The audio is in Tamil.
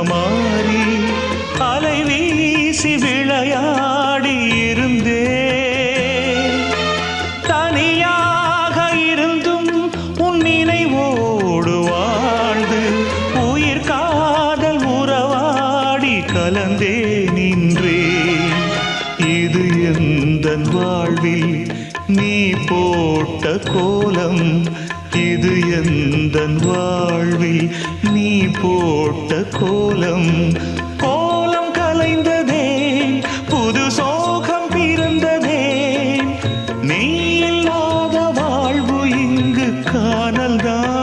மாறி அலை வீசி விளையாடி இருந்தே தனியாக இருந்தும் உன் நினைவோடு வாழ்ந்து உயிர் காதல் உறவாடி கலந்தே நின்றேன். இது எந்தன் வாழ்வில் நீ போட்ட கோலம், இது எந்தன் வாழ்வில் நீ போட்ட கோலம். கோலம் கலைந்ததே, புது சோகம் பிறந்ததே, நீ இல்லாத வாழ்வு இங்கு காணல்தான்.